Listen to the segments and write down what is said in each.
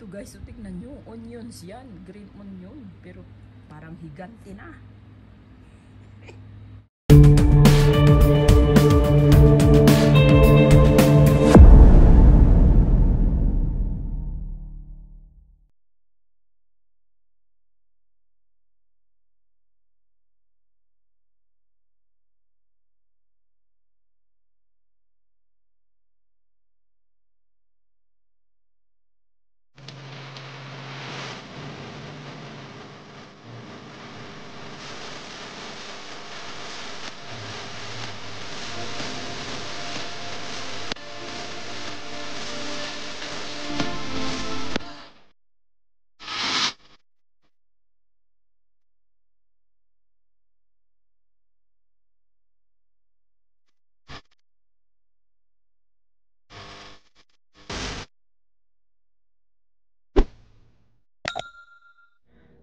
Ito guys, so tignan nyo, onions yan, green onion, pero parang higante na.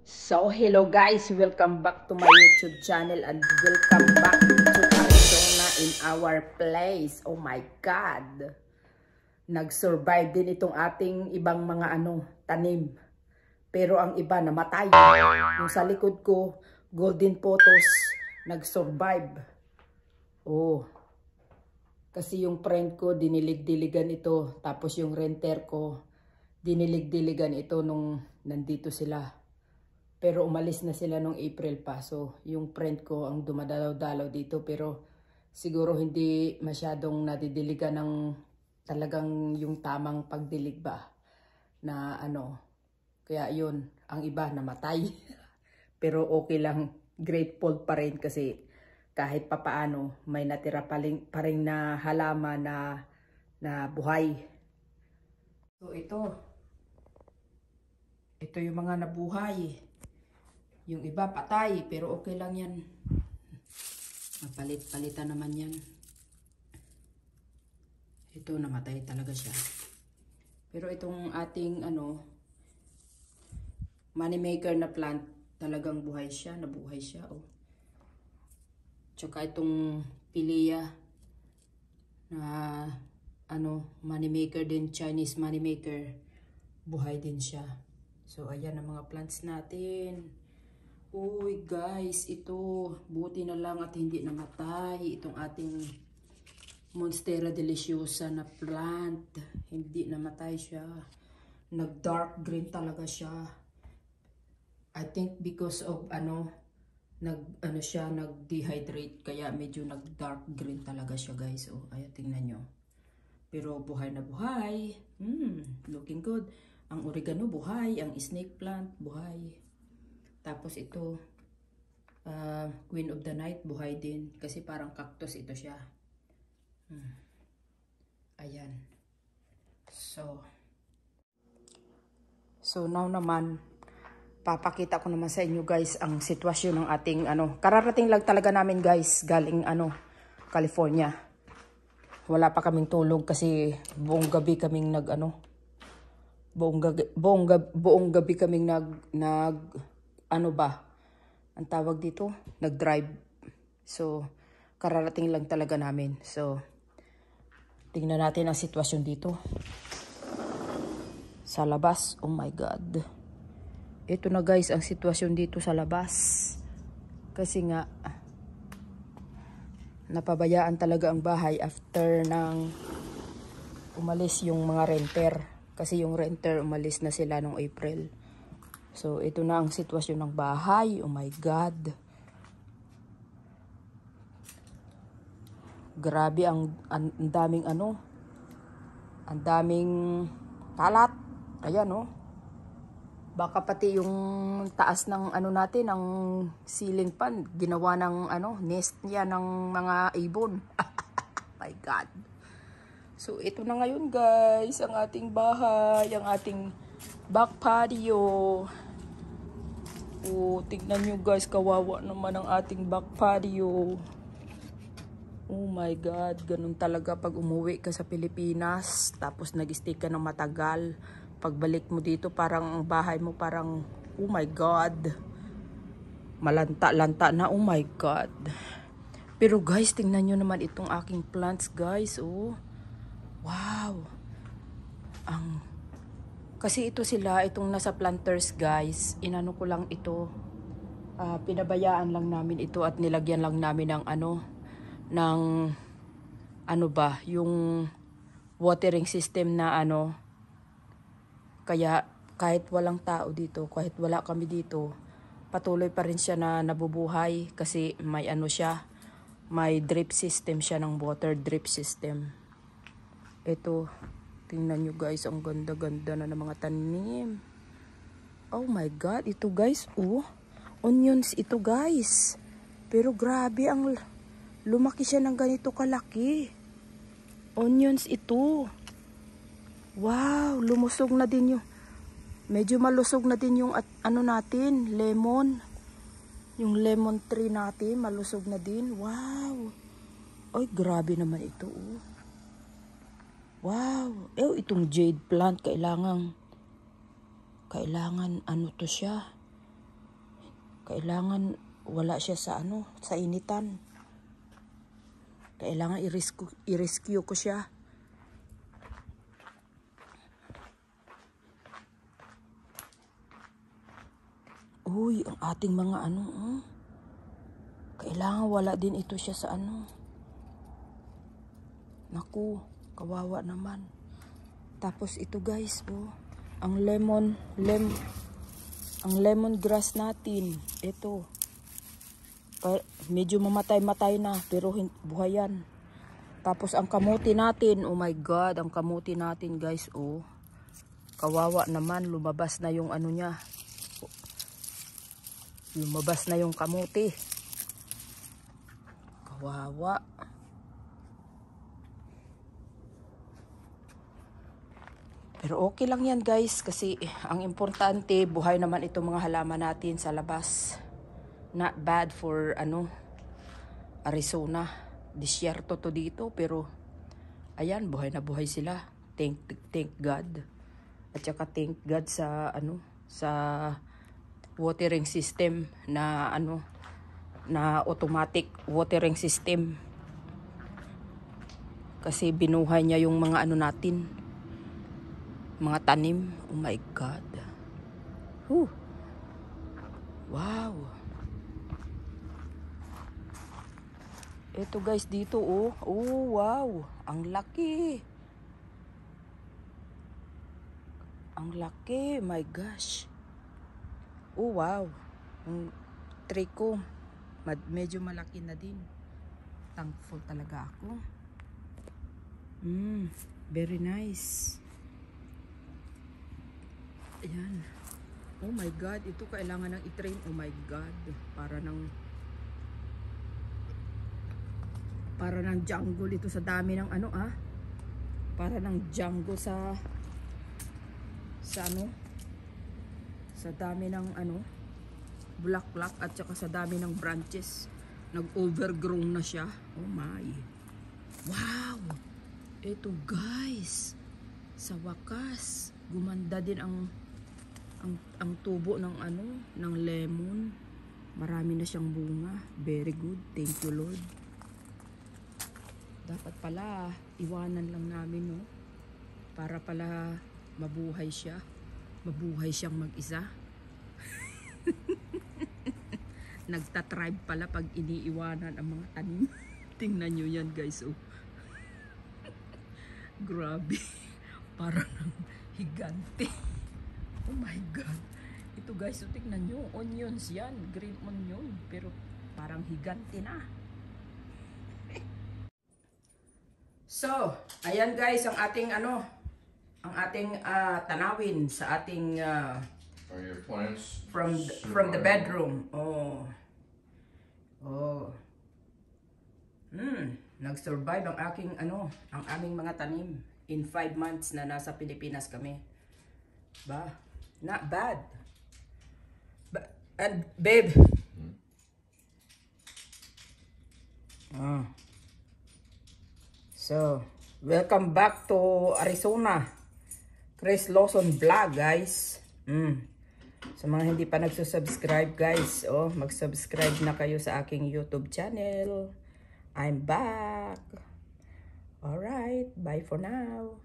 So, hello guys! Welcome back to my YouTube channel and welcome back to Arizona in our place. Oh my God! Nag-survive din itong ating ibang mga tanim. Pero ang iba namatay. Yung sa likod ko, golden photos, nag-survive. Oh, kasi yung friend ko, dinilig-diligan ito. Tapos yung renter ko, dinilig-diligan ito nung nandito sila. Pero umalis na sila nung April pa. So, yung friend ko ang dumadalaw-dalaw dito. Pero siguro hindi masyadong nadidiligan ng talagang yung tamang pagdilig ba. Na kaya yun, ang iba namatay. Pero okay lang, grateful pa rin kasi kahit papaano may natira pa rin na halaman na buhay. So ito yung mga nabuhay. Yung iba patay, pero okay lang yan. Mapalit-palitan naman yan. Ito namatay talaga siya. Pero itong ating money maker na plant, talagang buhay siya, nabuhay siya. Oh. Tsaka itong pilea na money maker din, Chinese money maker, buhay din siya. So ayan ang mga plants natin. Uy guys, ito buti na lang at hindi namatay itong ating Monstera deliciosa na plant. Hindi namatay siya. Nag dark green talaga siya. I think because of nag-dehydrate kaya medyo nag dark green talaga siya guys. Oh, ayan tingnan nyo. Pero buhay na buhay. Looking good. Ang oregano buhay, ang snake plant buhay. Tapos ito, Queen of the Night, buhay din. Kasi parang cactus ito siya. Ayan. So now naman, papakita ko naman sa inyo guys ang sitwasyon ng ating kararating lang talaga namin guys, galing California. Wala pa kaming tulog kasi buong gabi kaming buong gabi kaming ang tawag dito, nag-drive. So, kararating lang talaga namin. So, tingnan natin ang sitwasyon dito. Sa labas, oh my God. Ito na guys, ang sitwasyon dito sa labas. Kasi nga, napabayaan talaga ang bahay after nang umalis yung mga renter. Kasi yung renter, umalis na sila nung April. So, ito na ang sitwasyon ng bahay. Oh my God. Grabe, ang daming ang daming kalat. Ayan, oh. Baka pati yung taas ng natin, ng ceiling fan, ginawa ng nest niya ng mga ibon. My God. So, ito na ngayon guys, ang ating bahay, ang ating back patio. Oh, tignan nyo guys, kawawa naman ang ating back patio. Oh my God, ganun talaga pag umuwi ka sa Pilipinas, tapos nag-stay ka ng matagal. Pagbalik mo dito, parang ang bahay mo parang, oh my God, malanta-lanta na, oh my God. Pero guys, tingnan nyo naman itong aking plants guys, oh. Wow. Ang Kasi ito sila, itong nasa planters guys, inano ko lang ito. Pinabayaan lang namin ito at nilagyan lang namin ng yung watering system na kaya kahit walang tao dito, kahit wala kami dito, patuloy pa rin siya na nabubuhay kasi may may drip system siya ng water drip system. Ito, tingnan nyo guys, ang ganda-ganda na ng mga tanim. Oh my God, ito guys, onions ito guys. Pero grabe, lumaki siya ng ganito kalaki. Onions ito. Wow, lumusog na din medyo malusog na din yung natin, lemon. Yung lemon tree natin, malusog na din. Wow. Ay, grabe naman ito. Wow. Itong jade plant, kailangan to siya. Kailangan wala siya sa initan. Kailangan i-rescue ko siya. Uy, ang ating mga kailangan wala din ito siya sa Naku, kawawa naman. Tapos ito guys, ang lemongrass natin. Ito. Medyo mamatay-matay na, pero buhay yan. Tapos ang kamuti natin, oh my God, ang kamuti natin guys, kawawa naman, lumabas na yung niya. Lumabas na yung kamuti. Kawawa. Pero okay lang yan guys, kasi ang importante, buhay naman itong mga halaman natin sa labas. Not bad for Arizona. Disyerto to dito, pero ayan, buhay na buhay sila. Thank God. At saka thank God sa sa watering system na na automatic watering system. Kasi binuhay niya yung mga natin. Mga tanim. Oh my God. Whew. Wow. Ito guys dito wow. Ang laki. Ang laki. My gosh. Oh wow. Ang tree ko medyo malaki na din. Thankful talaga ako. Very nice. Ayan. Oh my God, ito kailangan ng i-train. Oh my God, para ng jungle ito sa dami ng para ng jungle sa dami ng bulaklak at saka sa dami ng branches. Nag-overgrown na siya. Oh my. Wow. Ito guys. Sa wakas, gumanda din ang tubo ng ng lemon. Marami na siyang bunga. Very good. Thank you Lord. Dapat pala iwanan lang namin para pala mabuhay siya. Mabuhay siyang mag-isa. Nagtatribe pala pag iniiwanan ang mga tanim. Tingnan nyo yan guys. Grabe. Parang higante. Oh my God. Ito guys, tingnan nyo. Onions yan. Green onion. Pero parang higante na. So, ayan guys ang ating tanawin sa ating Are your plants from the bedroom. Nag-survive ang aming mga tanim in 5 months na nasa Pilipinas kami. Not bad. And babe. So, welcome back to Arizona. Chris Lawson Vlog, guys. Sa mga hindi pa nagsusubscribe, guys, mag-subscribe na kayo sa aking YouTube channel. I'm back. Alright, bye for now.